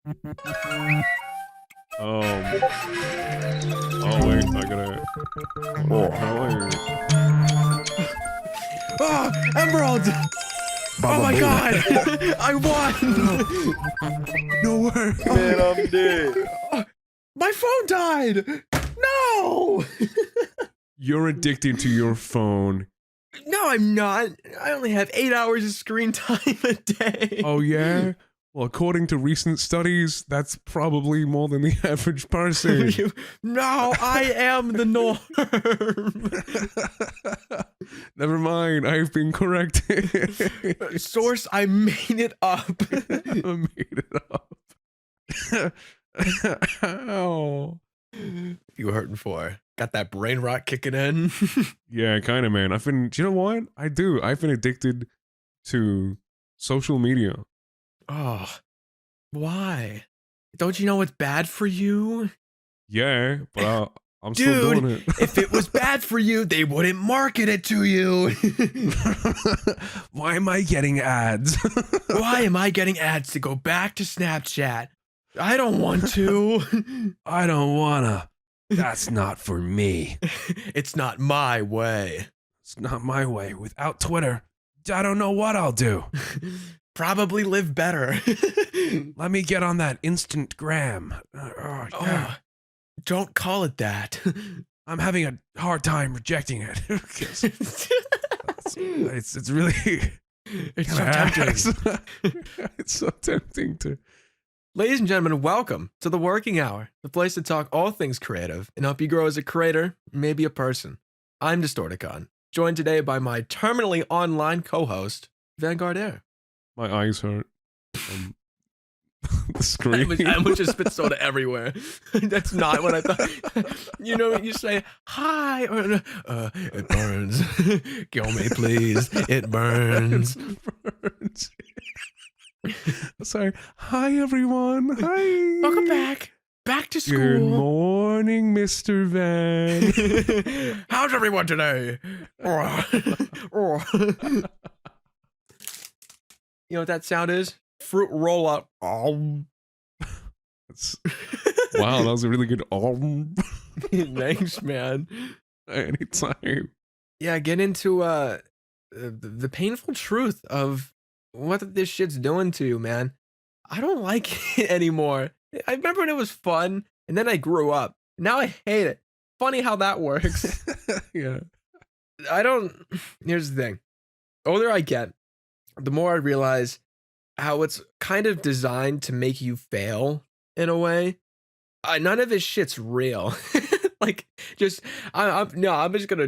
Oh wait, I gotta. Oh, how Oh, Emerald! Oh my god! I won! No way! Man, I'm dead. My phone died! No! You're addicted to your phone. No, I'm not. I only have 8 hours of screen time a day. Oh yeah? Well, according to recent studies, that's probably more than the average person. No, I am the norm. Never mind, I've been corrected. Source, I made it up. I made it up. Ow. You hurting for? Got that brain rot kicking in? Yeah, kind of, man. Do you know what? I do. I've been addicted to social media. Oh, why? Don't you know it's bad for you? Yeah, but I'm still doing it. If it was bad for you, they wouldn't market it to you. Why am I getting ads? Why am I getting ads to go back to Snapchat? I don't want to. I don't wanna. That's not for me. It's not my way. It's not my way. Without Twitter, I don't know what I'll do. Probably live better. Let me get on that instant gram. Yeah. Oh, don't call it that. I'm having a hard time rejecting it. it's really It's so tempting. It's so tempting to. Ladies and gentlemen, welcome to The Working Hour, the place to talk all things creative and help you grow as a creator, maybe a person. I'm Distorticon, joined today by my terminally online co-host, VanguardAir. My eyes hurt. The screen. I almost just spit soda everywhere. That's not what I thought. You know what you say? Hi. Or, it burns. Kill me, please. It burns. It burns. Sorry. Hi, everyone. Hi. Welcome back. Back to school. Good morning, Mr. Van. How's everyone today? You know what that sound is? Fruit roll up. Wow, that was a really good Thanks, man. Anytime. Yeah, get into the painful truth of what this shit's doing to you, man. I don't like it anymore. I remember when it was fun, and then I grew up. Now I hate it. Funny how that works. Yeah. Here's the thing. The older I get, the more I realize how it's kind of designed to make you fail in a way. None of this shit's real. Like, I'm just gonna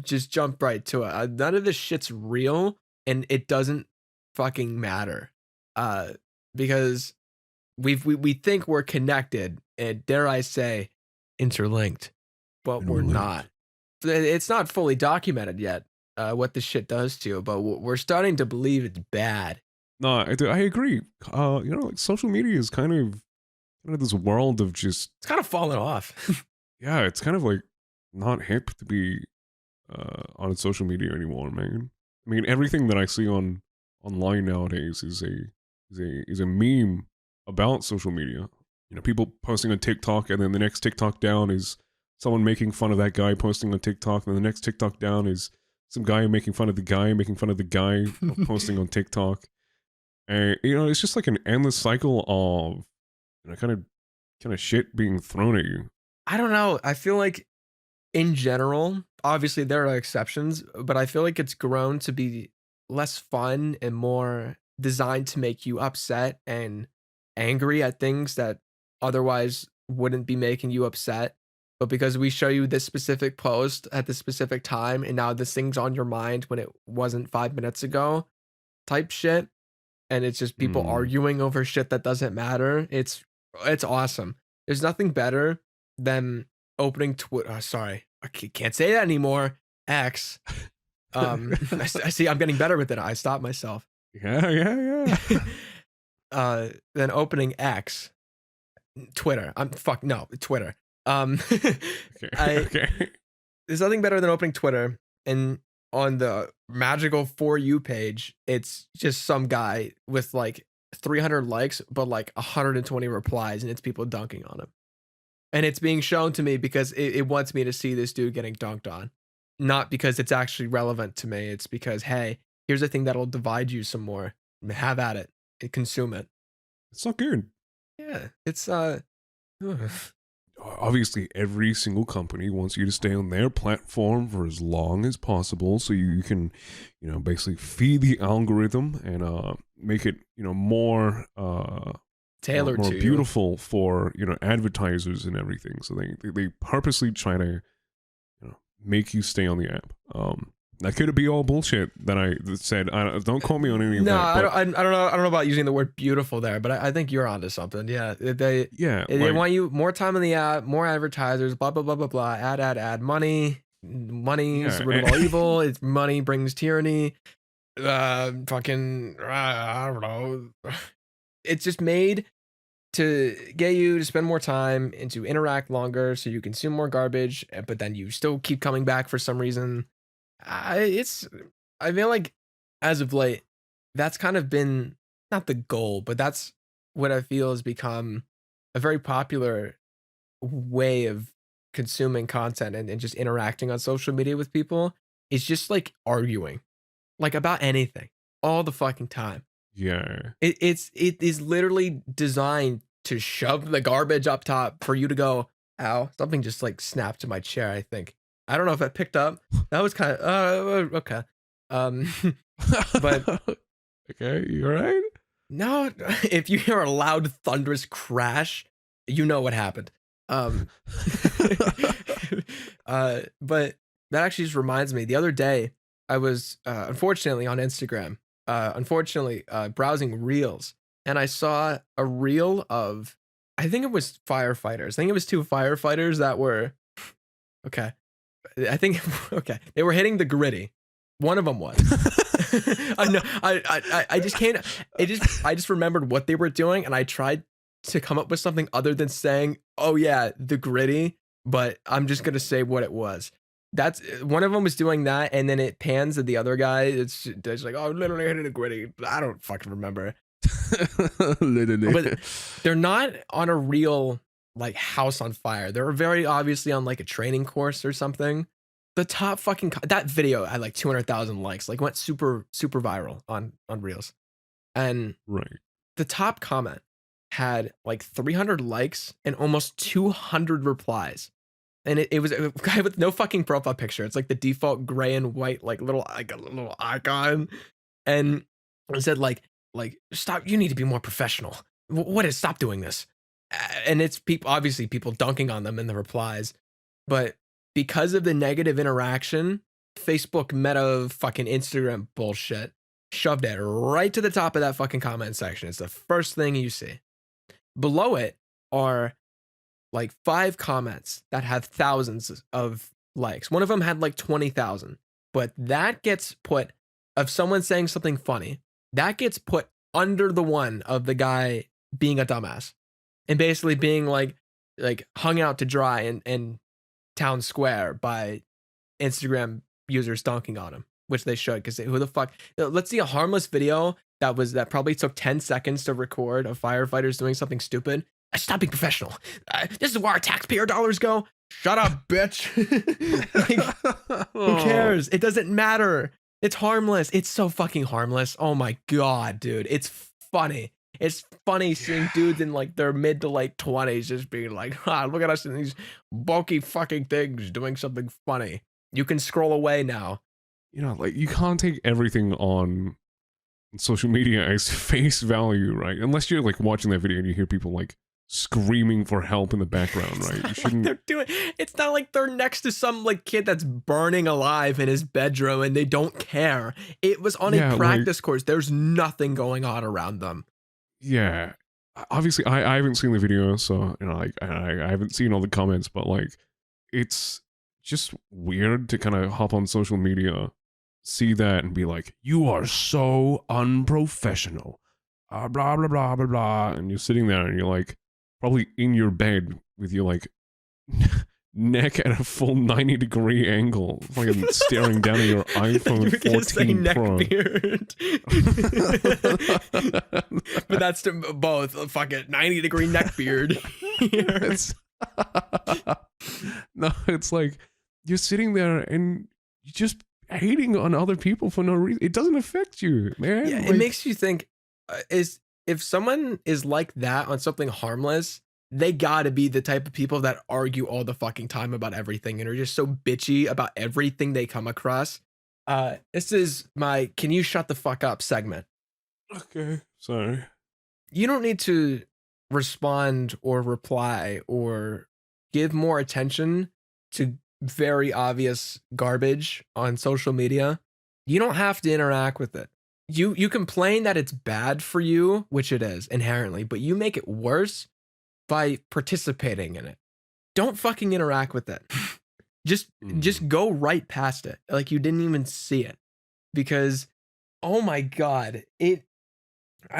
just jump right to it. None of this shit's real, and it doesn't fucking matter. Because we think we're connected, and dare I say, interlinked, but we're not. It's not fully documented yet. What this shit does to you, but we're starting to believe it's bad. No, I agree. Like social media is kind of this world of just. It's kind of falling off. Yeah, it's kind of like not hip to be on social media anymore, man. I mean, everything that I see online nowadays is a meme about social media. You know, people posting on TikTok, and then the next TikTok down is someone making fun of that guy posting on TikTok, and then the next TikTok down is some guy making fun of the guy making fun of the guy posting on TikTok. And it's just like an endless cycle of kind of shit being thrown at you. I don't know. I feel like in general, obviously there are exceptions, but I feel like it's grown to be less fun and more designed to make you upset and angry at things that otherwise wouldn't be making you upset. But because we show you this specific post at this specific time, and now this thing's on your mind when it wasn't 5 minutes ago, type shit. And it's just people arguing over shit that doesn't matter. It's awesome. There's nothing better than opening Twitter. Sorry, I can't say that anymore. X. I see. I'm getting better with it. I stopped myself. Yeah. Then opening X, Twitter. Twitter. Okay. There's nothing better than opening Twitter, and on the magical For You page, it's just some guy with like 300 likes, but like 120 replies, and it's people dunking on him. And it's being shown to me because it wants me to see this dude getting dunked on, not because it's actually relevant to me. It's because, hey, here's a thing that'll divide you some more. Have at it and consume it. It's not good. Yeah, it's Obviously, every single company wants you to stay on their platform for as long as possible, so you can, basically feed the algorithm and make it, more tailored more to you. beautiful for advertisers and everything. So they purposely try to make you stay on the app. That could be all bullshit that I said. Don't quote me on any of No, that. But I don't know. I don't know about using the word beautiful there, but I think you're onto something. Yeah, they yeah, they want you more time in the app, more advertisers, blah blah blah blah blah. Add money. Money's the root of all evil. It's money brings tyranny. Fucking I don't know. It's just made to get you to spend more time and to interact longer, so you consume more garbage, but then you still keep coming back for some reason. It's I feel like as of late, that's kind of been not the goal, but that's what I feel has become a very popular way of consuming content and just interacting on social media with people is just like arguing, like about anything all the fucking time. yeah. It is literally designed to shove the garbage up top for you to go, ow, something just like snapped to my chair, I think. I don't know if I picked up. That was kind of okay. Um but Okay, you all right? no, if you hear a loud thunderous crash, you know what happened. Um but that actually just reminds me, the other day I was unfortunately on Instagram, browsing reels, and I saw a reel of, I think it was firefighters. I think it was two firefighters that were okay. I think okay, they were hitting the gritty. One of them was. I know. I just can't. I just remembered what they were doing, and I tried to come up with something other than saying, "Oh yeah, the gritty." But I'm just gonna say what it was. That's one of them was doing that, and then it pans to the other guy. It's like, "Oh, literally hitting the gritty." I don't fucking remember. Literally. But they're not on a real like house on fire. They're very obviously on like a training course or something. The top fucking that video had like 200,000 likes, like went super viral on Reels. And Right. the top comment had like 300 likes and almost 200 replies. And it was a guy with no fucking profile picture. It's like the default gray and white like little icon. And it said like stop, you need to be more professional. What is, stop doing this? And it's people, obviously people dunking on them in the replies, but because of the negative interaction, Facebook Meta fucking Instagram bullshit shoved it right to the top of that fucking comment section. It's the first thing you see. Below it are like 5 comments that have thousands of likes. One of them had like 20,000, but that gets put, of someone saying something funny, that gets put under the one of the guy being a dumbass and basically being like hung out to dry and town square by Instagram users dunking on him, which they should, because who the fuck? Let's see a harmless video that probably took 10 seconds to record of firefighters doing something stupid. Stop being professional. This is where our taxpayer dollars go. Shut up, bitch. Like, who cares? It doesn't matter. It's harmless. It's so fucking harmless. Oh my god, dude. It's funny. It's funny seeing dudes in like their mid to late 20s just being like, look at us in these bulky fucking things doing something funny. You can scroll away now. Like you can't take everything on social media as face value, right? Unless you're like watching that video and you hear people like screaming for help in the background, right? You shouldn't. Like they're doing. It's not like they're next to some like kid that's burning alive in his bedroom and they don't care. It was on a practice course. There's nothing going on around them. Yeah, obviously I haven't seen the video, so like I haven't seen all the comments, but like it's just weird to kind of hop on social media, see that, and be like, "You are so unprofessional," blah blah blah blah blah, and you're sitting there and you're like, probably in your bed with your like neck at a full 90-degree angle, fucking staring down at your iPhone 14 Pro. Beard. But that's to both. Fuck it, 90-degree neck beard. No, it's like you're sitting there and you're just hating on other people for no reason. It doesn't affect you, man. Yeah, it makes you think, is if someone is like that on something harmless, they gotta be the type of people that argue all the fucking time about everything and are just so bitchy about everything they come across. This is my "Can you shut the fuck up" segment. Okay, sorry. You don't need to respond or reply or give more attention to very obvious garbage on social media. You don't have to interact with it. You complain that it's bad for you, which it is inherently, but you make it worse by participating in it. Don't fucking interact with it. Just go right past it, like you didn't even see it. Because oh my god, I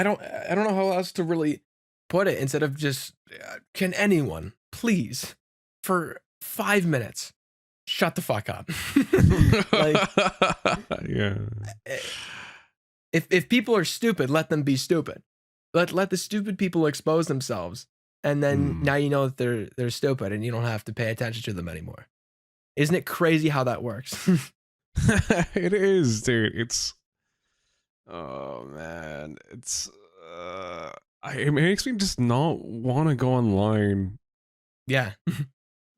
don't know how else to really put it instead of just can anyone please for 5 minutes shut the fuck up. Like, yeah. If people are stupid, let them be stupid. Let the stupid people expose themselves, and then now you know that they're stupid, and you don't have to pay attention to them anymore. Isn't it crazy how that works? It is, dude. It's oh man, it's it makes me just not want to go online. Yeah.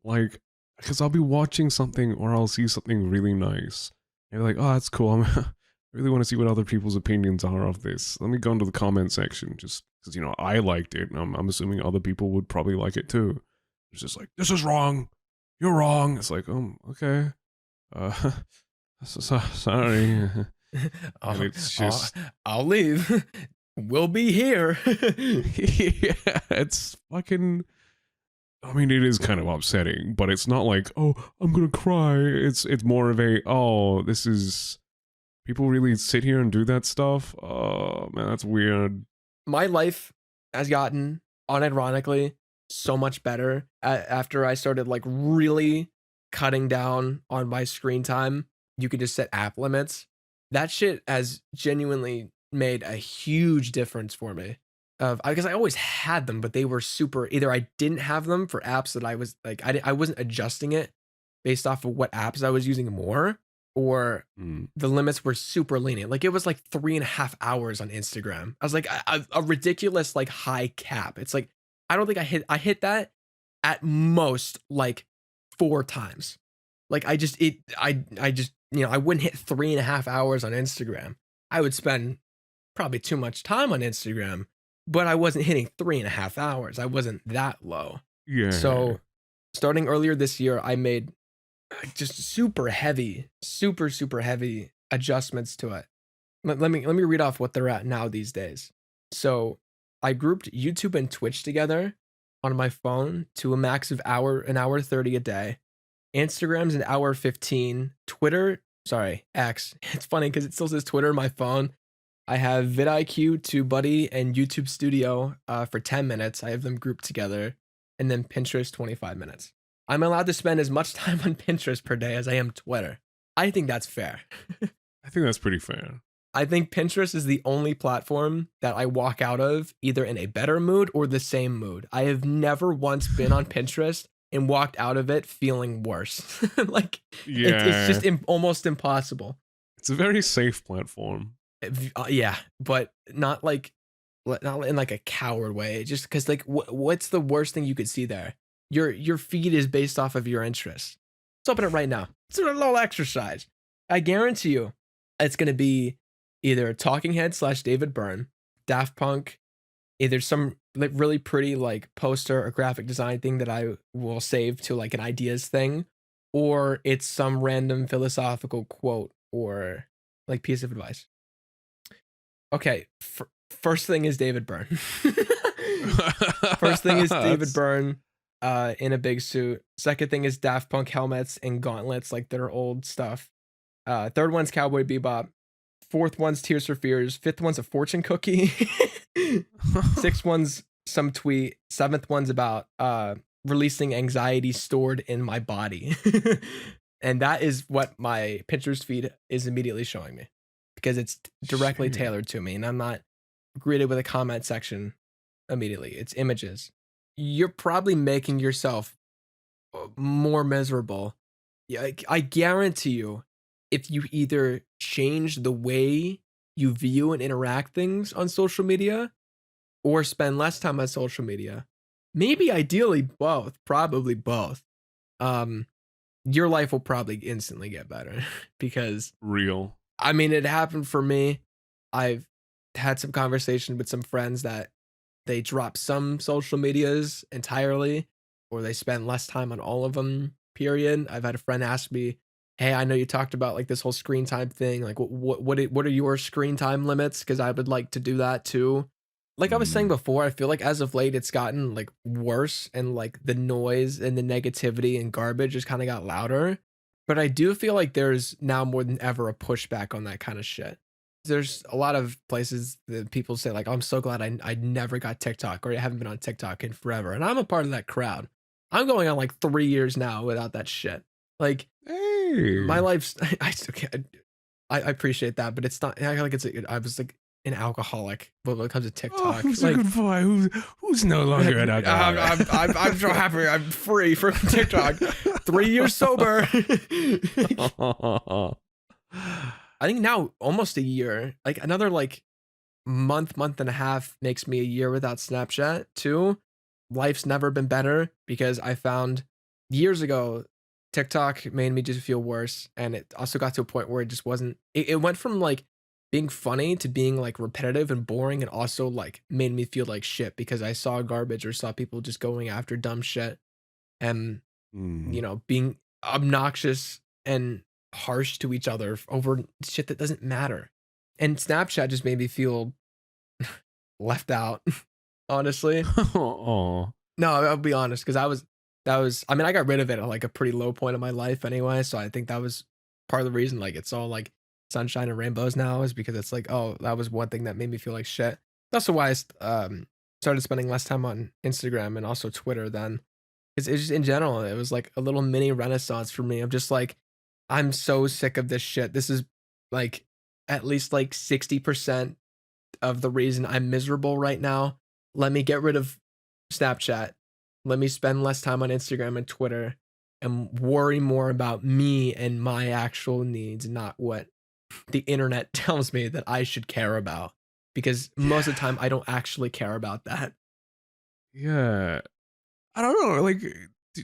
Like, because I'll be watching something or I'll see something really nice. And you're like, oh, that's cool. I really want to see what other people's opinions are of this. Let me go into the comment section just because, you know, I liked it. And I'm assuming other people would probably like it too. It's just like, this is wrong. You're wrong. It's like, okay. Sorry. And it's just... I'll leave. We'll be here. Yeah, it's fucking... I mean, it is kind of upsetting, but it's not like, oh, I'm gonna cry. It's more of a, oh, this is... People really sit here and do that stuff? Oh, man, that's weird. My life has gotten, unironically, so much better after I started, like, really cutting down on my screen time. You could just set app limits. That shit has genuinely made a huge difference for me. Because I always had them, but they were super. Either I didn't have them for apps that I was like, I wasn't adjusting it based off of what apps I was using more, or the limits were super lenient. Like it was like 3.5 hours on Instagram. I was like a ridiculous like high cap. It's like I don't think I hit that at most like 4 times. Like I just you know, I wouldn't hit 3.5 hours on Instagram. I would spend probably too much time on Instagram, but I wasn't hitting 3.5 hours. I wasn't that low. Yeah. So starting earlier this year, I made just super heavy adjustments to it. Let me read off what they're at now these days. So I grouped YouTube and Twitch together on my phone to a max of an hour 30 a day. Instagram's an hour 15. X. It's funny because it still says Twitter on my phone. I have vidIQ, TubeBuddy, and YouTube Studio for 10 minutes. I have them grouped together. And then Pinterest, 25 minutes. I'm allowed to spend as much time on Pinterest per day as I am Twitter. I think that's fair. I think that's pretty fair. I think Pinterest is the only platform that I walk out of either in a better mood or the same mood. I have never once been on Pinterest and walked out of it feeling worse. Like, it's just almost impossible. It's a very safe platform. Yeah, but not in like a coward way. Just because, like, what's the worst thing you could see there? Your feed is based off of your interests. Let's open it right now. It's a little exercise. I guarantee you, it's gonna be either Talking Head / David Byrne, Daft Punk, either some like really pretty like poster or graphic design thing that I will save to like an ideas thing, or it's some random philosophical quote or like piece of advice. Okay, first thing is David Byrne. First thing is David Byrne in a big suit. Second thing is Daft Punk helmets and gauntlets, like their old stuff. Third one's Cowboy Bebop. Fourth one's Tears for Fears. Fifth one's a fortune cookie. Sixth one's some tweet. Seventh one's about releasing anxiety stored in my body. And that is what my Pinterest feed is immediately showing me because it's directly Shit. tailored to me and I'm not greeted with a comment section immediately. It's images. You're probably making yourself more miserable. Yeah, I guarantee you, if you either change the way you view and interact things on social media or spend less time on social media, maybe ideally both, probably both, um, your life will probably instantly get better because Real. I mean, it happened for me. I've had some conversation with some friends that they drop some social medias entirely or they spend less time on all of them, period. I've had a friend ask me, "Hey, I know you talked about like this whole screen time thing. Like what are your screen time limits? Cuz I would like to do that too." Like I was saying Mm. before, I feel like as of late it's gotten like worse and like the noise and the negativity and garbage just kind of got louder. But I do feel like there's now more than ever a pushback on that kind of shit. There's a lot of places that people say like, "Oh, I'm so glad I never got TikTok or I haven't been on TikTok in forever." And I'm a part of that crowd. I'm going on like 3 years now without that shit. Like my Hey. life's I still can't I appreciate that, but it's not I feel like I was like an alcoholic when it comes to Oh, TikTok. who's a Like good boy? Who's no longer an alcoholic? I'm so happy I'm free from TikTok. 3 years sober. I think now almost a year, like another like month and a half makes me a year without Snapchat too. Life's never been better because I found years ago TikTok made me just feel worse. And it also got to a point where it just wasn't, it went from like being funny to being like repetitive and boring and also like made me feel like shit because I saw garbage or saw people just going after dumb shit and, Mm. being obnoxious and harsh to each other over shit that doesn't matter. And Snapchat just made me feel left out, honestly. Oh. No, I'll be honest, because that was I mean, I got rid of it at like a pretty low point in my life anyway. So I think that was part of the reason like it's all like sunshine and rainbows now is because it's like, oh, that was one thing that made me feel like shit. That's also why started spending less time on Instagram and also Twitter then. It's just in general, it was like a little mini renaissance for me. I'm just like, I'm so sick of this shit. This is like at least like 60% of the reason I'm miserable right now. Let me get rid of Snapchat. Let me spend less time on Instagram and Twitter and worry more about me and my actual needs, not what the internet tells me that I should care about. Because most of the time, I don't actually care about that. Yeah. I don't know. Like,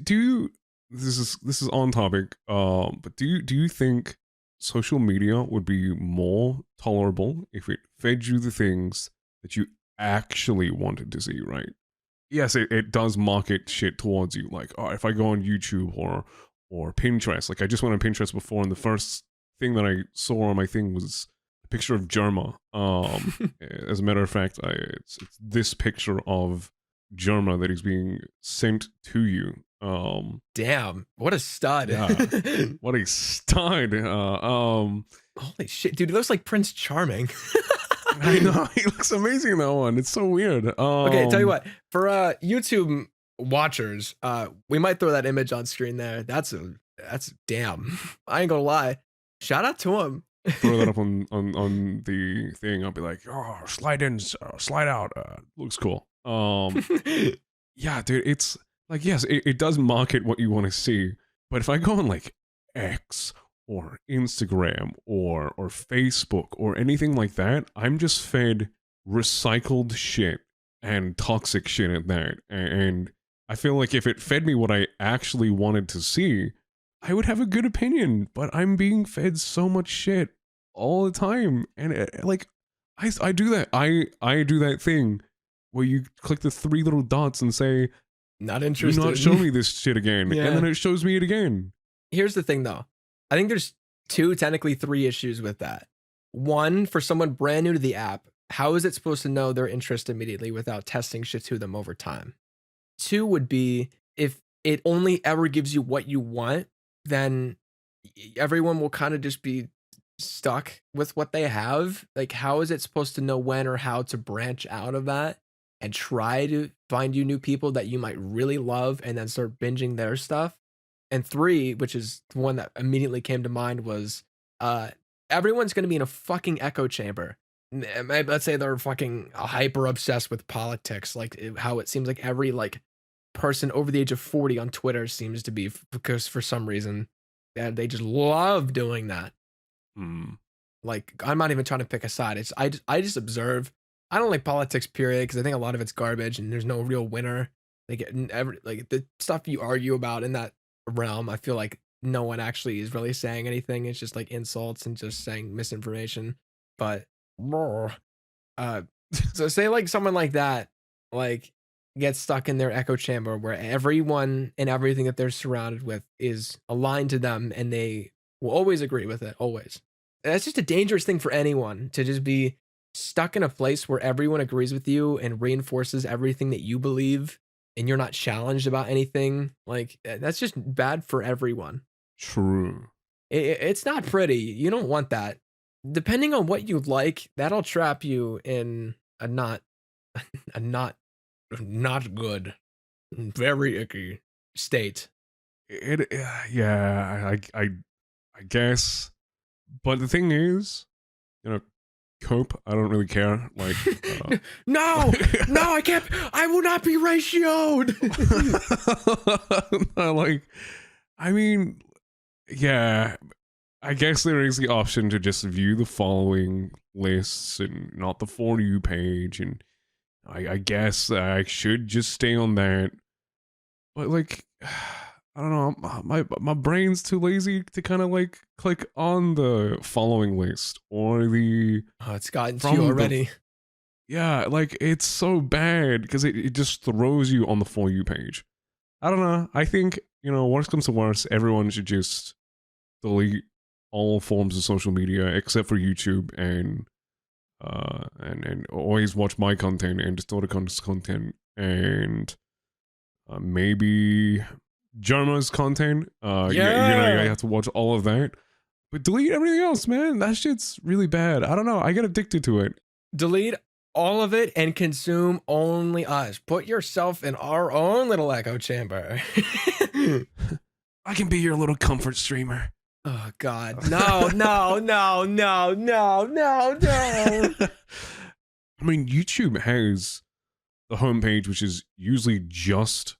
do you? This is on topic. But do you think social media would be more tolerable if it fed you the things that you actually wanted to see? Right. Yes, it does market shit towards you. Like, oh, if I go on YouTube or Pinterest, like I just went on Pinterest before, and the first thing that I saw on my thing was a picture of Germa. As a matter of fact, it's this picture of Germa that is being sent to you. Damn, what a stud. Yeah, what a stud. Holy shit, dude, he looks like Prince Charming. I know he looks amazing in that one. It's so weird. Okay, tell you what, for YouTube watchers, we might throw that image on screen there. That's damn. I ain't gonna lie. Shout out to him. Throw that up on the thing. I'll be like, oh, slide in, slide out. Looks cool. Yeah, dude, it's like, yes, it does market what you want to see, but if I go on like X or Instagram or Facebook or anything like that, I'm just fed recycled shit and toxic shit at that. And I feel like if it fed me what I actually wanted to see, I would have a good opinion, but I'm being fed so much shit all the time. And like, I do that. I do that thing where you click the three little dots and say, Not do not interested. show me this shit again. Yeah. And then it shows me it again. Here's the thing though. I think there's two, technically three issues with that. One, for someone brand new to the app, how is it supposed to know their interest immediately without testing shit to them over time? Two would be if it only ever gives you what you want, then everyone will kind of just be stuck with what they have. Like, how is it supposed to know when or how to branch out of that? and try to find you new people that you might really love and then start binging their stuff. And 3, which is the one that immediately came to mind, was uh everyone's going to be in a fucking echo chamber. Let's say they're fucking hyper obsessed with politics, like how it seems like every like person over the age of 40 on Twitter seems to be because for some reason they just love doing that. Mm. Like, I'm not even trying to pick a side. It's I just observe. I don't like politics, period, because I think a lot of it's garbage and there's no real winner. Like every like the stuff you argue about in that realm, I feel like no one actually is really saying anything. It's just like insults and just saying misinformation. But uh so say like someone like that, like gets stuck in their echo chamber where everyone and everything that they're surrounded with is aligned to them and they will always agree with it, always. That's just a dangerous thing for anyone to just be stuck in a place where everyone agrees with you and reinforces everything that you believe and you're not challenged about anything. Like that's just bad for everyone. True. It's not pretty. You don't want that. Depending on what you like, that'll trap you in a not a not good, very icky state. Yeah, I guess. But the thing is, you know, cope. I don't really care. Like, No, no, I can't. I will not be ratioed. no, like, I mean, yeah. I guess there is the option to just view the following lists and not the For You page, and I guess I should just stay on that. But like, I don't know, my brain's too lazy to kind of like click on the following list or the Oh, it's gotten to you already. Yeah, like it's so bad because it just throws you on the For You page. I don't know. I think, worst comes to worst, everyone should just delete all forms of social media except for YouTube and always watch my content and Distorticon's content and maybe Germa's content. Yeah. You have to watch all of that. But delete everything else, man. That shit's really bad. I don't know. I get addicted to it. Delete all of it and consume only us. Put yourself in our own little echo chamber. I can be your little comfort streamer. Oh God. No, no, no, no, no, no, no. I mean, YouTube has the homepage, which is usually just,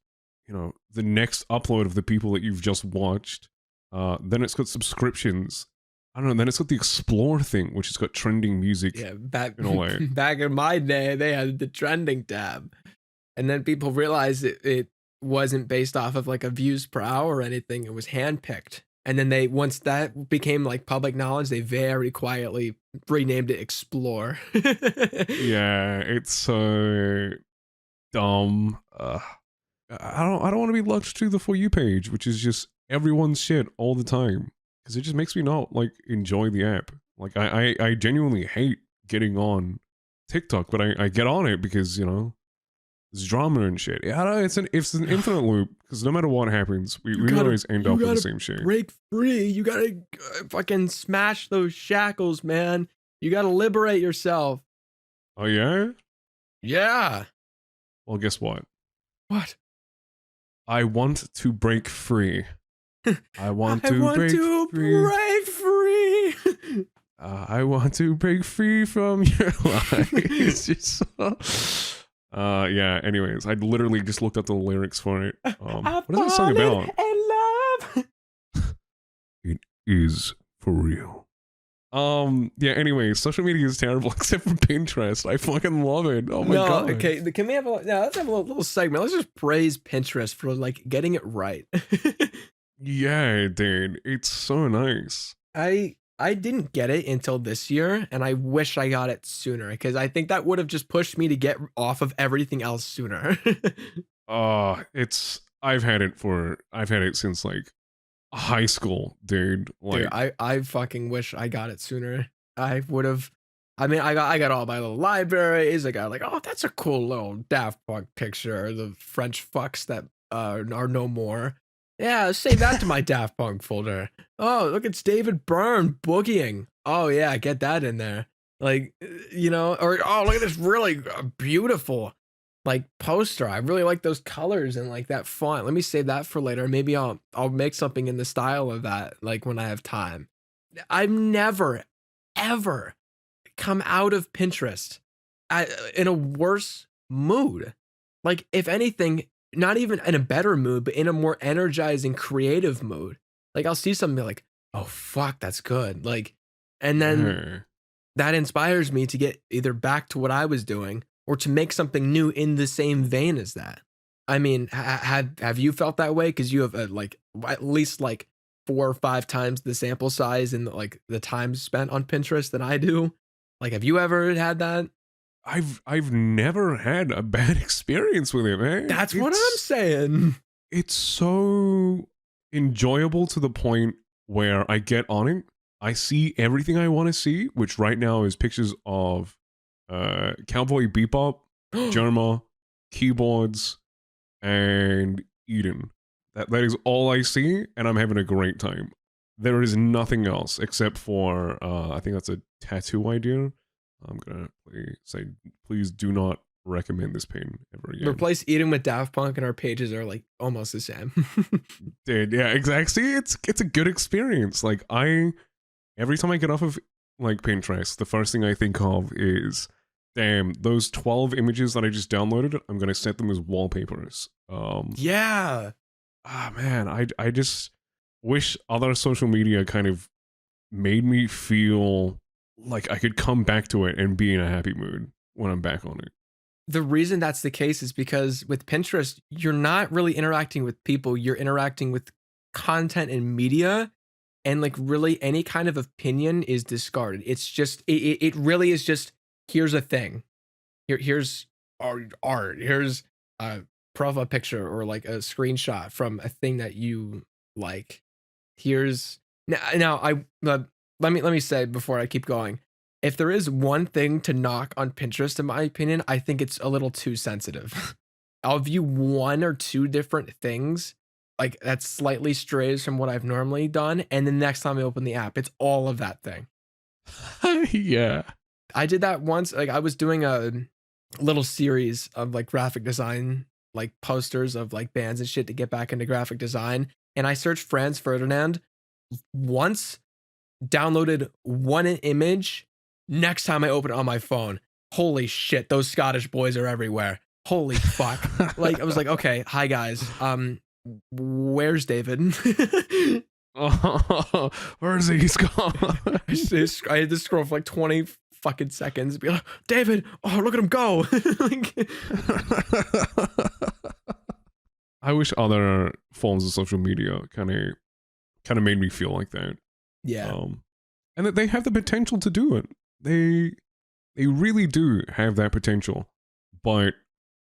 the next upload of the people that you've just watched. Then it's got subscriptions. I don't know. Then it's got the explore thing, which has got trending music. Yeah, back in back in my day, they had the trending tab, and then people realized it wasn't based off of like a views per hour or anything. It was handpicked, and then once that became like public knowledge, they very quietly renamed it Explore. Yeah, it's so dumb. I don't want to be locked to the For You page, which is just everyone's shit all the time, because it just makes me not like enjoy the app. Like I genuinely hate getting on TikTok, but I get on it because there's drama and shit. Yeah, it's an infinite loop, because no matter what happens, we always end up with the same shit. Break free. You gotta fucking smash those shackles, man. You gotta liberate yourself. Oh yeah? Yeah. Well, guess what? What? I want to break free. I want to break free. I want to break free from your life. It's just yeah, anyways, I literally just looked up the lyrics for it. What is that song about? And love. It is for real. Yeah, anyways, social media is terrible except for Pinterest. I fucking love it. Oh my god. Okay, can we have let's have a little segment. Let's just praise Pinterest for like getting it right. Yeah, dude, it's so nice. I didn't get it until this year, and I wish I got it sooner, because I think that would have just pushed me to get off of everything else sooner. I've had it since like high school, dude. Like, dude, I fucking wish I got it sooner. I would have. I mean, I got all my little libraries. I got like, oh, that's a cool little Daft Punk picture. The French fucks that are no more. Yeah, save that to my Daft Punk folder. Oh, look, it's David Byrne boogieing. Oh yeah, get that in there. Like, or oh, look at this really beautiful like poster. I really like those colors and like that font. Let me save that for later. Maybe I'll make something in the style of that like when I have time. I've never ever come out of Pinterest in a worse mood. Like if anything, not even in a better mood, but in a more energizing, creative mood. Like I'll see something like, "Oh fuck, that's good." Like, and then Yeah. that inspires me to get either back to what I was doing or to make something new in the same vein as that. I mean, have you felt that way? Because you have like at least like 4 or 5 times the sample size and like the time spent on Pinterest than I do. Like, have you ever had that? I've never had a bad experience with it, man. That's what I'm saying. It's so enjoyable to the point where I get on it, I see everything I want to see, which right now is pictures of Cowboy Bebop, Germa, keyboards, and Eden. That is all I see, and I'm having a great time. There is nothing else except for I think that's a tattoo idea. I'm gonna say, please do not recommend this pain ever again. Replace Eden with Daft Punk, and our pages are like almost the same. Dude, yeah, exactly. See, it's a good experience. Like every time I get off of like Pinterest, the first thing I think of is, damn, those 12 images that I just downloaded, I'm gonna set them as wallpapers. Yeah. Man, I just wish other social media kind of made me feel like I could come back to it and be in a happy mood when I'm back on it. The reason that's the case is because with Pinterest, you're not really interacting with people, you're interacting with content and media, and like really any kind of opinion is discarded. It's just it really is just, here's a thing. Here's art. Here's a profile picture or like a screenshot from a thing that you like. Here's now I let me say before I keep going. If there is one thing to knock on Pinterest, in my opinion, I think it's a little too sensitive. I'll view 1 or 2 different things like that slightly strays from what I've normally done, and the next time I open the app, it's all of that thing. Yeah. I did that once. Like I was doing a little series of like graphic design, like posters of like bands and shit to get back into graphic design, and I searched Franz Ferdinand once, downloaded one image. Next time I open it on my phone, holy shit, those Scottish boys are everywhere. Holy fuck. Like I was like, okay, hi guys. Where's David? Oh, where's he? He's gone. I had to scroll for like 20 fucking seconds. Be like, David, oh look at him go. Like, I wish other forms of social media kind of made me feel like that. yeah. And that they have the potential to do it. They really do have that potential, but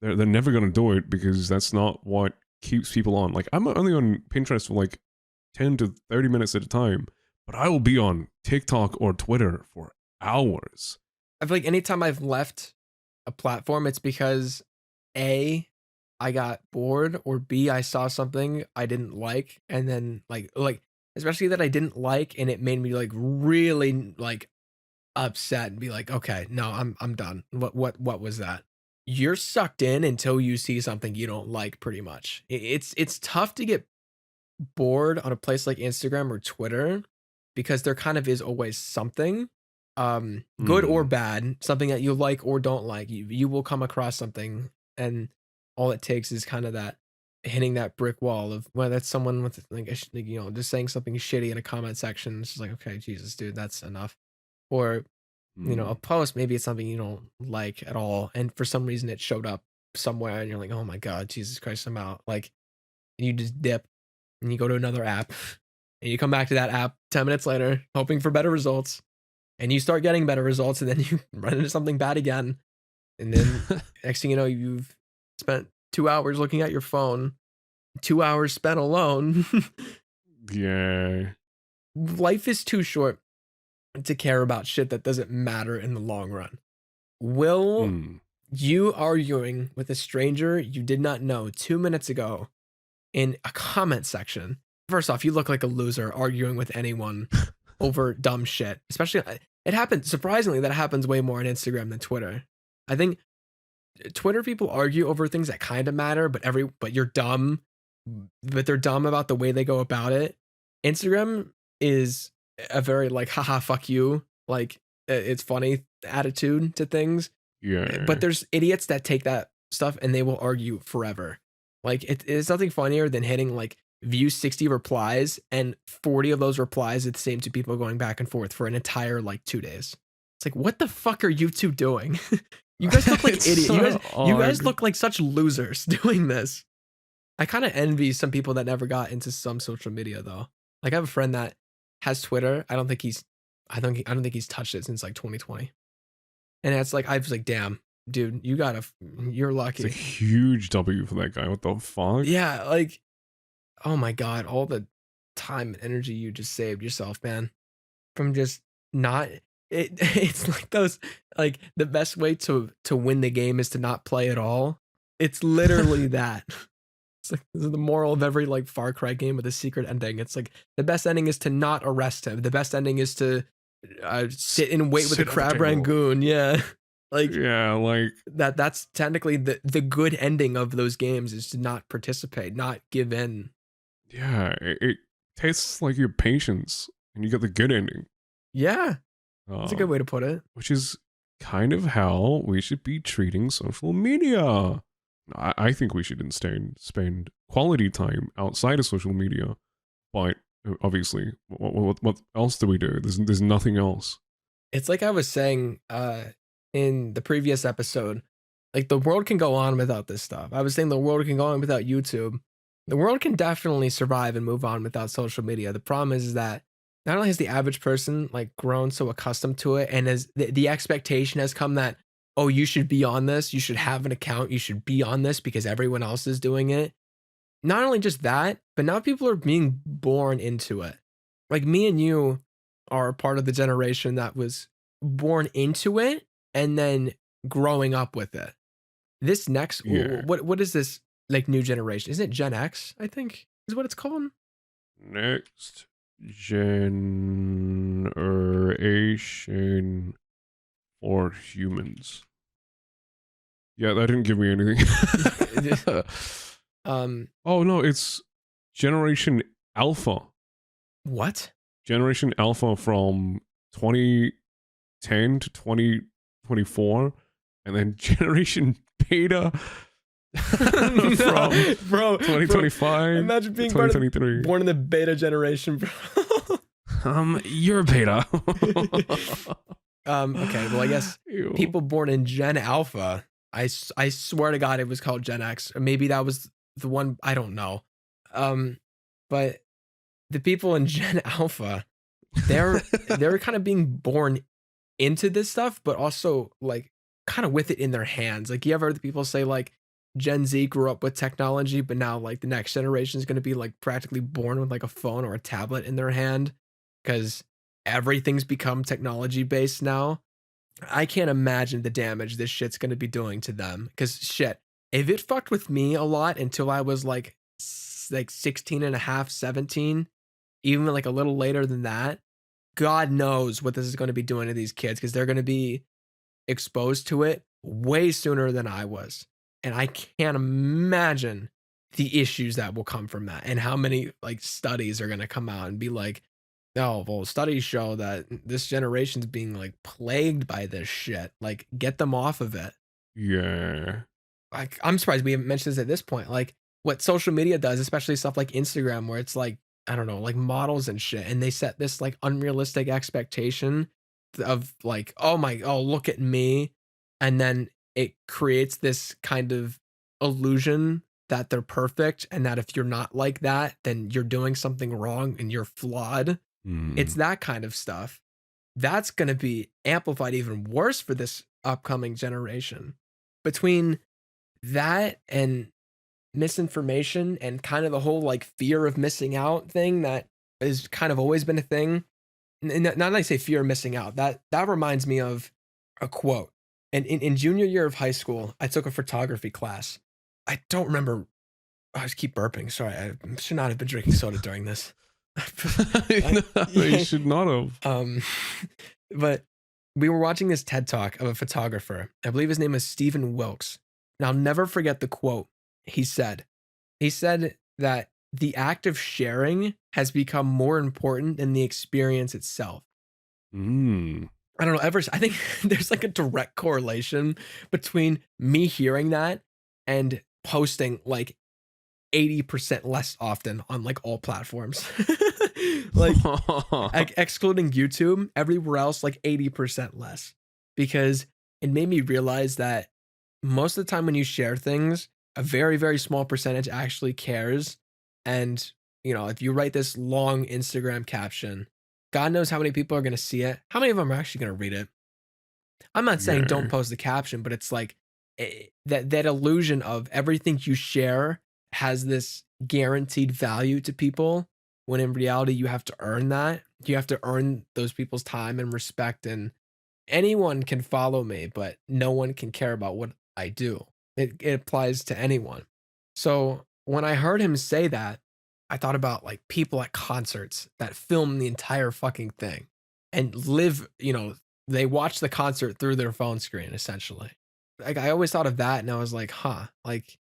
they're never gonna do it because that's not what keeps people on. Like I'm only on Pinterest for like 10 to 30 minutes at a time, but I will be on TikTok or Twitter for hours. I feel like anytime I've left a platform, it's because A, I got bored, or B, I saw something I didn't like, and then like especially that I didn't like, and it made me like really like upset and be like, okay, no, I'm done. What was that? You're sucked in until you see something you don't like, pretty much. It's tough to get bored on a place like Instagram or Twitter because there kind of is always something, good or bad, something that you like or don't like. You will come across something, and all it takes is kind of that hitting that brick wall of, well, that's someone with like, you know, just saying something shitty in a comment section. It's just like, okay, Jesus, dude, that's enough. Or you know, a post, maybe it's something you don't like at all, and for some reason it showed up somewhere, and you're like, oh my god, Jesus Christ, I'm out. Like, and you just dip, and you go to another app, and you come back to that app 10 minutes later, hoping for better results, and you start getting better results, and then you run into something bad again, and then next thing you know, you've spent 2 hours looking at your phone, 2 hours spent alone. Yeah. Life is too short to care about shit that doesn't matter in the long run. Will you arguing with a stranger you did not know 2 minutes ago in a comment section? First off, you look like a loser arguing with anyone over dumb shit. Especially, it happens, surprisingly, that happens way more on Instagram than Twitter. I think Twitter people argue over things that kind of matter, but you're dumb, but they're dumb about the way they go about it. Instagram is a very like, haha, fuck you, like it's funny attitude to things. But Yeah. there's idiots that take that stuff and they will argue forever. Like it's nothing funnier than hitting like view 60 replies and 40 of those replies are the same two people going back and forth for an entire like 2 days. It's like, what the fuck are you two doing? You guys look like It's idiots. so You guys odd. look like such losers doing this. I kind of envy some people that never got into some social media though. Like I have a friend that has Twitter. I don't think he's touched it since like 2020. And it's like I was like, damn, dude, you're It's a lucky. huge W for that guy. What the fuck? Yeah, like, oh my god, all the time and energy you just saved yourself, man, from just not it. It's like those like the best way to win the game is to not play at all. It's literally that. It's like this is the moral of every like Far Cry game with a secret ending. It's like the best ending is to not arrest him. The best ending is to sit and wait with the Sit at the crab table. rangoon. Yeah, like Yeah, like that's technically the good ending of those games is to not participate, not give in. yeah, it tastes like your patience, and you got the good ending. Yeah, that's a good Um, way to put it. which is kind of how we should be treating social media. I think we should instead spend quality time outside of social media. But obviously, what else do we do? There's nothing else. It's like I was saying in the previous episode, like the world can go on without this stuff. I was saying the world can go on without YouTube. The world can definitely survive and move on without social media. The problem is that not only has the average person like grown so accustomed to it, and as the expectation has come that, oh, you should be on this, you should have an account, you should be on this because everyone else is doing it. Not only just that, but now people are being born into it. Like me and you are part of the generation that was born into it and then growing up with it. This next, Yeah, what is this like new generation? Isn't it Gen X? I think is what it's called. next generation for humans. Yeah, that didn't give me anything. Oh no, it's Generation Alpha. What? Generation Alpha from 2010 to 2024, and then Generation Beta from Bro, 2025 imagine to being 2023. born in the beta generation, bro. You're Beta. Okay, well, I guess Ew. people born in Gen Alpha, I swear to God, it was called Gen X, or maybe that was the one. I don't know. But the people in Gen Alpha, they're kind of being born into this stuff, but also like kind of with it in their hands. Like you ever heard the people say like Gen Z grew up with technology, but now like the next generation is going to be like practically born with like a phone or a tablet in their hand because everything's become technology based now. I can't imagine the damage this shit's going to be doing to them because shit, if it fucked with me a lot until I was like like 16 and a half, 17, even like a little later than that, God knows what this is going to be doing to these kids because they're going to be exposed to it way sooner than I was. And I can't imagine the issues that will come from that and how many like studies are going to come out and be like, oh, well, studies show that this generation's being like plagued by this shit. Like, get them off of it. Yeah. Like, I'm surprised we haven't mentioned this at this point. Like, what social media does, especially stuff like Instagram, where it's like, I don't know, like models and shit, and they set this like unrealistic expectation of like, oh, look at me. And then it creates this kind of illusion that they're perfect and that if you're not like that, then you're doing something wrong and you're flawed. It's Mm. that kind of stuff. That's going to be amplified even worse for this upcoming generation. Between that and misinformation and kind of the whole like fear of missing out thing that has kind of always been a thing. And not that I say fear of missing out, that reminds me of a quote. And in junior year of high school, I took a photography class. I don't remember. I just keep burping. Sorry, I should not have been drinking soda during this. No, you should not have. But we were watching this TED talk of a photographer. I believe his name is Stephen Wilkes. And I'll never forget the quote he said. He said that the act of sharing has become more important than the experience itself. Mm. I don't know, I think there's like a direct correlation between me hearing that and posting like 80% less often on like all platforms. Like excluding YouTube, everywhere else like 80% less. Because it made me realize that most of the time when you share things, a very, very small percentage actually cares. And, you know, if you write this long Instagram caption, God knows how many people are going to see it. How many of them are actually going to read it? I'm not saying don't Yeah. post the caption, but it's like that illusion of everything you share has this guaranteed value to people, when in reality you have to earn that. You have to earn those people's time and respect, and anyone can follow me, but no one can care about what I do. It applies to anyone. So when I heard him say that, I thought about like people at concerts that film the entire fucking thing and live, you know, they watch the concert through their phone screen essentially. Like I always thought of that and I was like, huh, like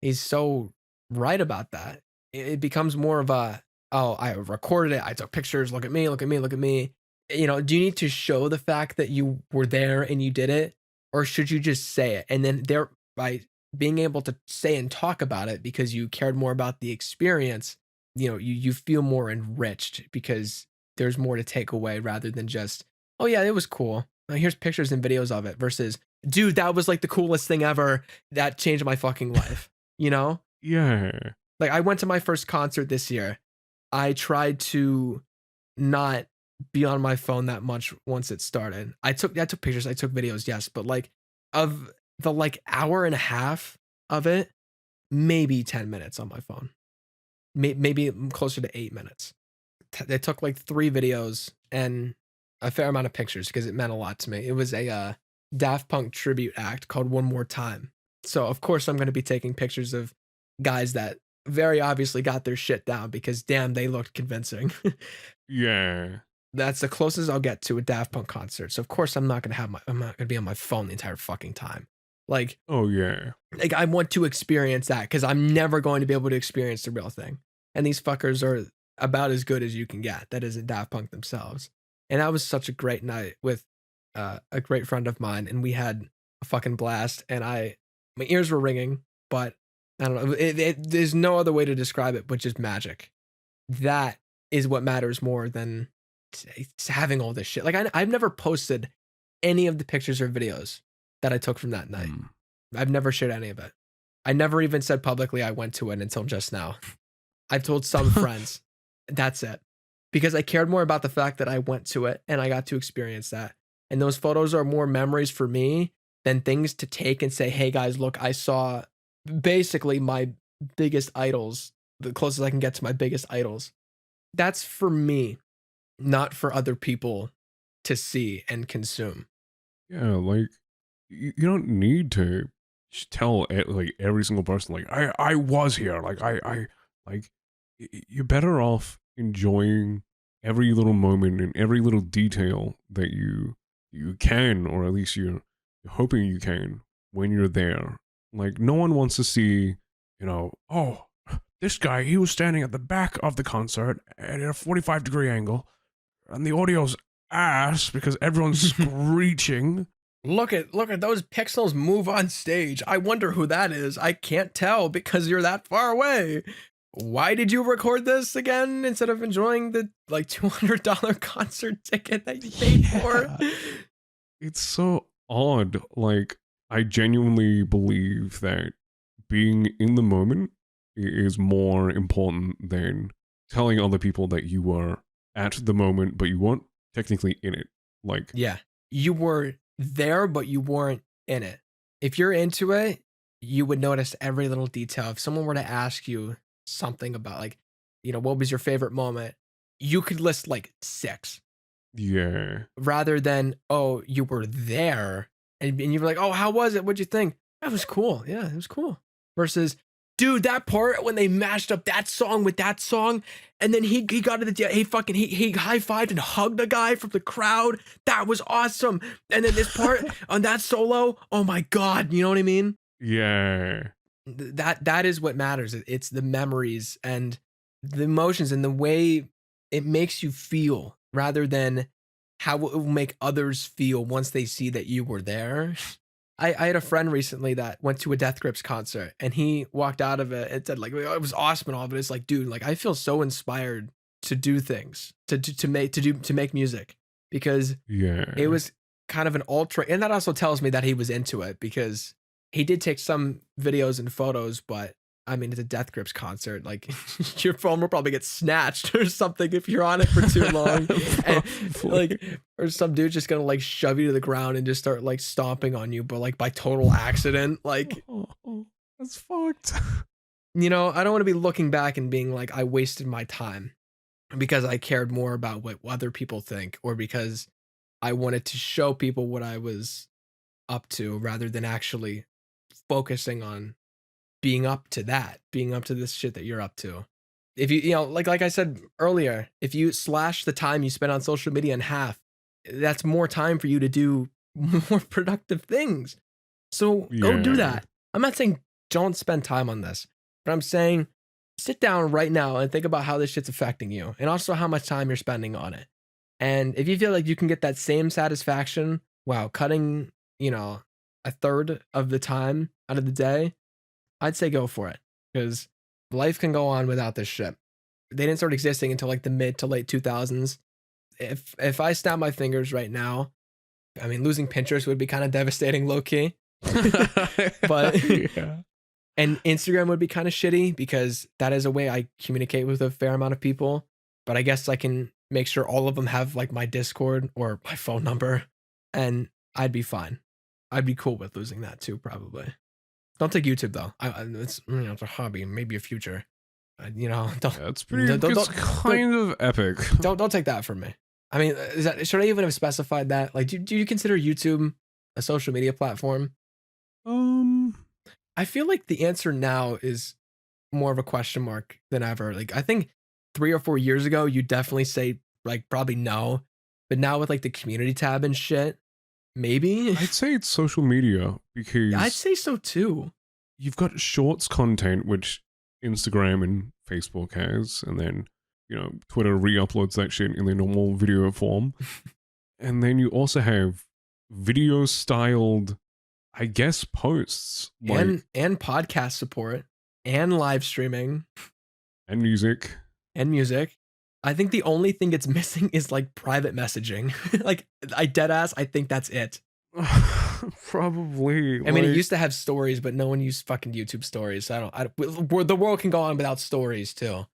he's so right about that. It becomes more of a, oh, I recorded it, I took pictures, look at me, look at me, look at me. You know, do you need to show the fact that you were there and you did it? Or should you just say it? And then there, by being able to say and talk about it because you cared more about the experience, you know, you feel more enriched because there's more to take away rather than just, oh yeah, it was cool. Here's pictures and videos of it versus, dude, that was like the coolest thing ever. That changed my fucking life. You know? Yeah. Like I went to my first concert this year. I tried to not be on my phone that much once it started. I took pictures, I took videos, yes, but like of the like hour and a half of it, maybe 10 minutes on my phone. Maybe closer to 8 minutes. They took like 3 videos and a fair amount of pictures because it meant a lot to me. It was a Daft Punk tribute act called One More Time. So of course I'm going to be taking pictures of guys that very obviously got their shit down because damn, they looked convincing. Yeah. That's the closest I'll get to a Daft Punk concert. So of course I'm not gonna be on my phone the entire fucking time. Like, Oh yeah. like I want to experience that because I'm never going to be able to experience the real thing. And these fuckers are about as good as you can get. That isn't Daft Punk themselves. And that was such a great night with a great friend of mine, and we had a fucking blast. And my ears were ringing, but I don't know. There's no other way to describe it, but just magic. That is what matters more than having all this shit. Like I've never posted any of the pictures or videos that I took from that night. Mm. I've never shared any of it. I never even said publicly I went to it until just now. I've told some friends. That's it. Because I cared more about the fact that I went to it and I got to experience that. And those photos are more memories for me than things to take and say, hey guys, look, I saw basically my biggest idols, the closest I can get to my biggest idols. That's for me, not for other people to see and consume. Yeah, like you don't need to tell like every single person like I was here. Like I like you're better off enjoying every little moment and every little detail that you can, or at least you're hoping you can when you're there. Like no one wants to see, you know, oh, this guy, he was standing at the back of the concert at a 45-degree angle, and the audio's ass because everyone's screeching. Look at those pixels move on stage. I wonder who that is. I can't tell because you're that far away. Why did you record this again instead of enjoying the like $200 concert ticket that you paid for? It's so odd. Like I genuinely believe that being in the moment is more important than telling other people that you were at the moment, but you weren't technically in it. Like, yeah, you were there, but you weren't in it. If you're into it, you would notice every little detail. If someone were to ask you something about like, you know, what was your favorite moment? You could list like 6. yeah, Rather than, oh, you were there and you were like, oh, how was it? What'd you think? That was cool. Yeah, it was cool. Versus, dude, that part when they mashed up that song with that song, and then he got to the he high-fived and hugged a guy from the crowd. That was awesome. And then this part on that solo, oh my god, you know what I mean? Yeah. That is what matters. It's the memories and the emotions and the way it makes you feel rather than how it will make others feel once they see that you were there. I had a friend recently that went to a Death Grips concert and he walked out of it and said like "Oh, it was awesome and all, but it's like, dude, like I feel so inspired to do things, to make music because it Yeah. was kind of an ultra, and that also tells me that he was into it because he did take some videos and photos, but I mean, it's a Death Grips concert. Like your phone will probably get snatched or something if you're on it for too long. And Probably. like, or some dude's just gonna like shove you to the ground and just start like stomping on you, but like by total accident. Like, Oh, that's fucked. I don't want to be looking back and being like, I wasted my time because I cared more about what other people think or because I wanted to show people what I was up to rather than actually focusing on being up to this shit that you're up to. If like I said earlier, if you slash the time you spend on social media in half, that's more time for you to do more productive things. So go do Yeah. that. I'm not saying don't spend time on this, but I'm saying sit down right now and think about how this shit's affecting you and also how much time you're spending on it. And if you feel like you can get that same satisfaction while cutting, a third of the time out of the day, I'd say go for it because life can go on without this shit. They didn't start existing until like the mid to late 2000s. If I snap my fingers right now, I mean losing Pinterest would be kind of devastating low key. But Yeah. and Instagram would be kind of shitty because that is a way I communicate with a fair amount of people. But I guess I can make sure all of them have like my Discord or my phone number and I'd be fine. I'd be cool with losing that too, probably. Don't take YouTube though. It's it's a hobby, maybe a future. Don't Yeah, it's don't pretty. don't It's don't kind of epic. don't take that from me. I mean, should I even have specified that? Like, do you consider YouTube a social media platform? Um. I feel like the answer now is more of a question mark than ever. Like, I think 3 or 4 years ago, you definitely say like probably no, but now with like the community tab and shit, maybe. I'd say it's social media I'd because say so too. you've got shorts content, which Instagram and Facebook has, and then Twitter re-uploads that shit in the normal video form, and then you also have video-styled, I guess, posts like And podcast support and live streaming and music. and music. I think the only thing it's missing is like private messaging. Like I dead ass, I think that's it. Probably. I mean, it used to have stories, but no one used fucking YouTube stories. So the world can go on without stories too.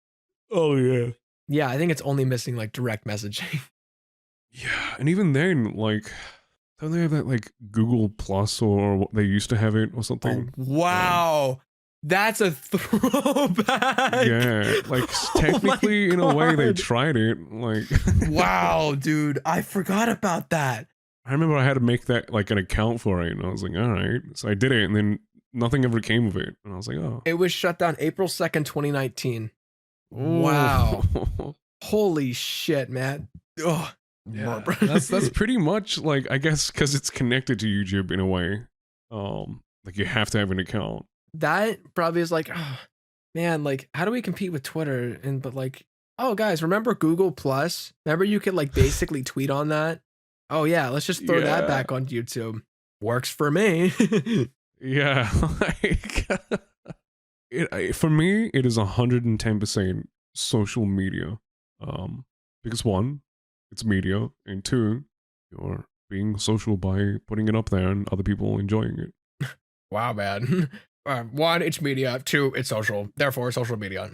Oh yeah. Yeah, I think it's only missing like direct messaging. Yeah, and even then, like, don't they have that like Google Plus or what they used to have it or Oh something? wow. That's a throwback. Yeah, like Oh my technically in a way they God. tried it. Like, Wow, dude. I forgot about that. I remember I had to make that like an account for it, and I was like, all right, so I did it, and then nothing ever came of it, and I was like, oh, It was shut down April 2nd, 2019. Wow. ooh. Holy shit, man. Ugh. Yeah, that's pretty much like, I guess because it's connected to YouTube in a way. Like you have to have an account. That probably is like, oh, man, like, how do we compete with Twitter? But like, oh, guys, remember Google Plus? Remember you could like basically tweet on that? Oh, yeah, let's just throw that Yeah, back on YouTube. Works for me. yeah. Like, for me, it is 110% social media. Because one, it's media, and two, you're being social by putting it up there and other people enjoying it. Wow, man. One, it's media. Two, it's social. Therefore, social media.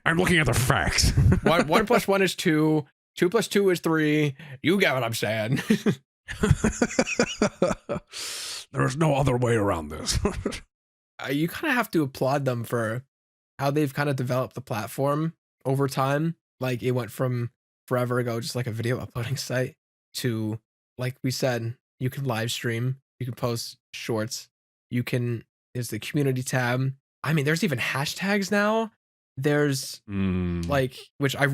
I'm looking at the facts. One plus one is two. 2 plus 2 is 3. You get what I'm saying. There's no other way around this. You kind of have to applaud them for how they've kind of developed the platform over time. Like it went from forever ago, just like a video uploading site, to like we said, you can live stream, you can post shorts, there's the community tab. I mean, there's even hashtags now. There's like, which I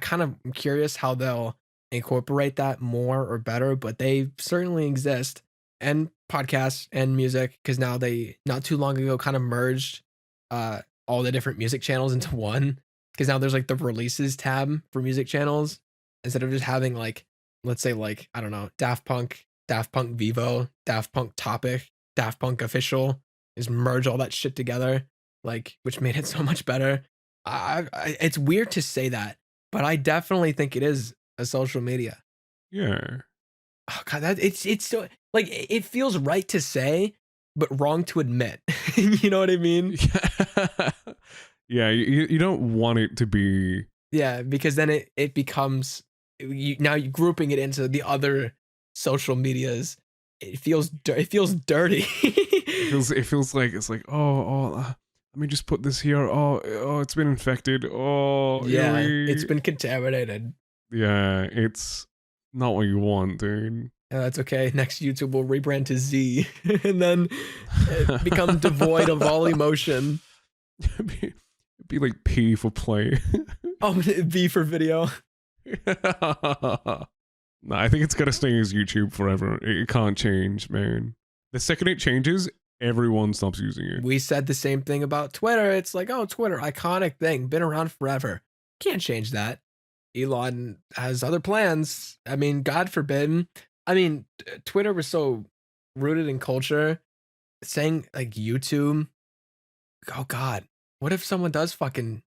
kind of am curious how they'll incorporate that more or better, but they certainly exist. and podcasts and music, because now they not too long ago kind of merged all the different music channels into one. Because now there's like the releases tab for music channels instead of just having like, let's say like, I don't know, Daft Punk Vivo, Daft Punk Topic, Daft Punk Official, is merge all that shit together, like, which made it so much better. It's weird to say that, but I definitely think it is a social media. Yeah. Oh god, it's so like it feels right to say, but wrong to admit. You know what I mean? Yeah, you don't want it to be. Yeah, because then it becomes now you grouping it into the other social medias. It feels dirty. It feels like it's like let me just put this here. Oh, it's been infected. Oh, Yeah, ewy. it's been contaminated. Yeah, it's not what you want, dude. That's okay. Next YouTube will rebrand to Z, and then it becomes devoid of all emotion. It'd be like P for play. Oh, V for video. No, I think it's gotta stay as YouTube forever. It can't change, man. The second it changes, everyone stops using it. We said the same thing about Twitter. It's like, oh, Twitter, iconic thing, been around forever. Can't change that. Elon has other plans. I mean, God forbid. I mean, Twitter was so rooted in culture. Saying like YouTube. Oh God, what if someone does fucking?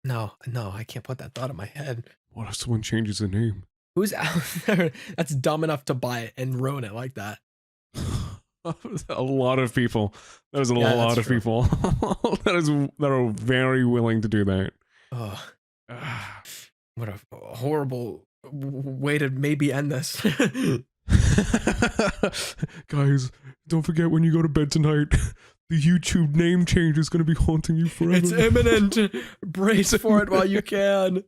No, I can't put that thought in my head. What if someone changes the name? Who's out there that's dumb enough to buy it and ruin it like that? A lot of people. There's a lot of people that are very willing to do that. Oh, what a horrible way to maybe end this. Guys, don't forget when you go to bed tonight, the YouTube name change is going to be haunting you forever. It's imminent. Brace for it while you can.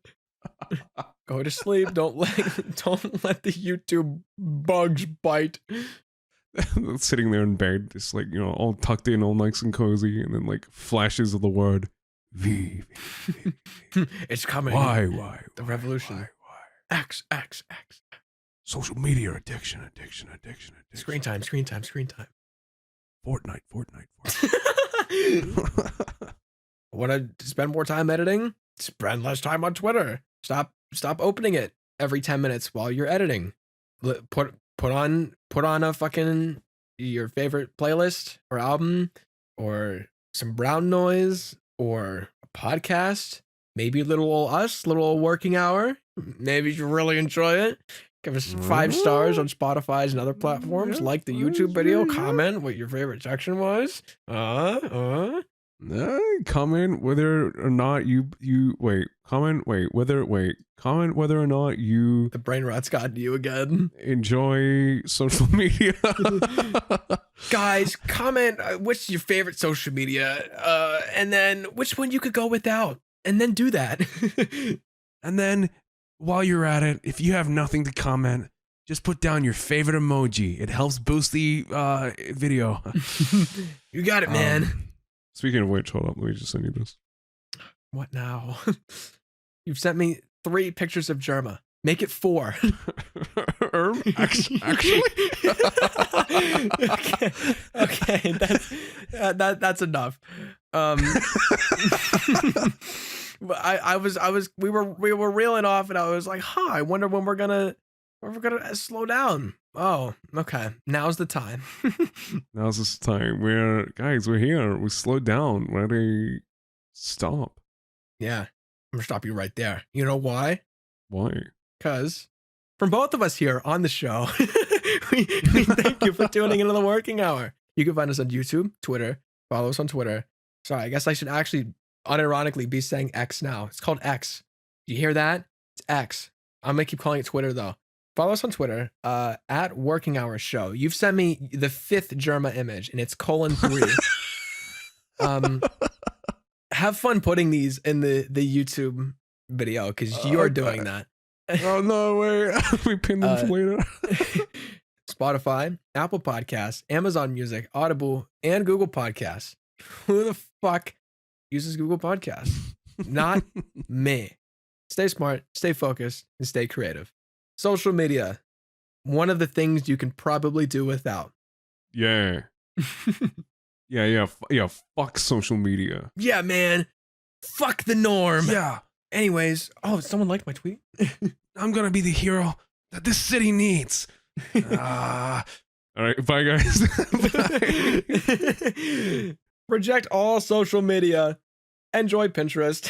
Go to sleep. Don't let the YouTube bugs bite. Sitting there in bed, just like, all tucked in, all nice and cozy, and then like flashes of the word V. It's coming. Why? The revolution. Why? X. Social media addiction. Screen time. Fortnite. Want to spend more time editing? Spend less time on Twitter. Stop opening it every 10 minutes while you're editing. Put on a fucking your favorite playlist or album, or some brown noise, or a podcast. Maybe little old working hour. Maybe you really enjoy it. Give us 5 stars on Spotify's and other platforms. Like the YouTube video. Comment what your favorite section was. Comment whether or not comment whether or not you. The brain rot's got you again. Enjoy social media. Guys, comment what's your favorite social media, and then which one you could go without, and then do that. And then, while you're at it, if you have nothing to comment, just put down your favorite emoji. It helps boost the video. You got it, man. Speaking of which, hold up, let me just send you this. What now? You've sent me 3 pictures of Germa. Make it 4. Actually? Okay, that's enough. We were reeling off, and I was like, I wonder when we're gonna slow down. Oh, okay. Now's the time. Now's this time. We're here. We slowed down. We're ready. Stop. Yeah, I'm gonna stop you right there. You know why? Why? Because from both of us here on the show, we thank you for tuning into the working hour. You can find us on YouTube, Twitter. Follow us on Twitter. Sorry, I guess I should actually unironically be saying X now. It's called X. Do you hear that? It's X. I'm gonna keep calling it Twitter though. Follow us on Twitter, at Working Hour Show. You've sent me the 5th Germa image, and it's :3. Have fun putting these in the YouTube video, because you're doing that. Oh no, wait. We pin them for later. Spotify, Apple Podcasts, Amazon Music, Audible, and Google Podcasts. Who the fuck uses Google Podcasts? Not me. Stay smart, stay focused, and stay creative. Social media, one of the things you can probably do without. Yeah. Yeah. Fuck social media. Yeah, man. Fuck the norm. Yeah. Anyways, oh, someone liked my tweet. I'm gonna be the hero that this city needs. All right, bye guys. Bye. Reject all social media. Enjoy Pinterest.